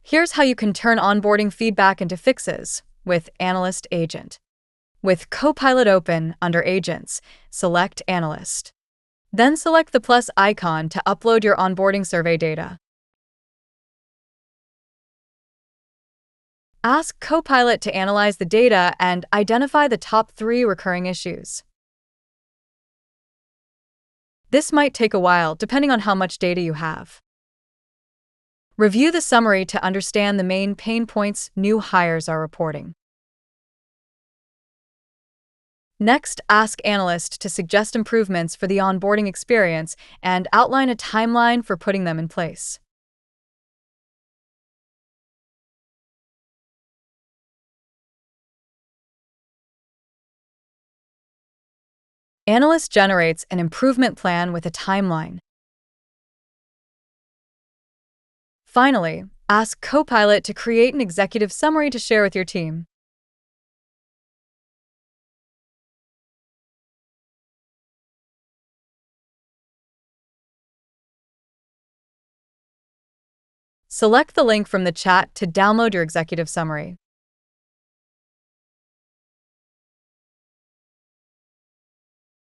Here's how you can turn onboarding feedback into fixes with Analyst Agent. With Copilot open under Agents, select Analyst. Then select the plus icon to upload your onboarding survey data. Ask Copilot to analyze the data and identify the top 3 recurring issues. This might take a while, depending on how much data you have. Review the summary to understand the main pain points new hires are reporting. Next, ask Analyst to suggest improvements for the onboarding experience and outline a timeline for putting them in place. Analyst generates an improvement plan with a timeline. Finally, ask Copilot to create an executive summary to share with your team. Select the link from the chat to download your executive summary.